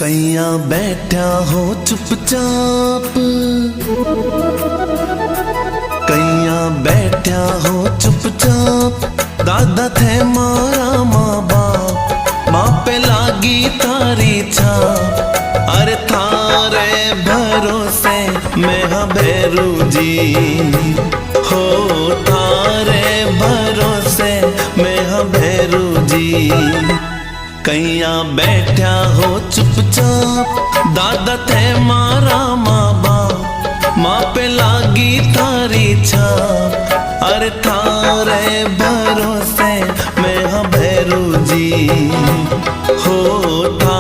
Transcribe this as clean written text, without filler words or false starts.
कैया बैठा हो चुपचाप, कैया बैठा हो चुपचाप। दादा थे मारा माँ बाप, माँ पे लागी तारी छाप। अरे थारे भरोसे मैं हाँ भैरू जी, हो थारे भरोसे मैं हाँ भैरू जी। कैया बैठा हो चुपचाप, दादा थे मारा माँ बाप, माँ पे लागी तारी छाप। अरे थारे भरोसे मैं हाँ भैरू जी, हो था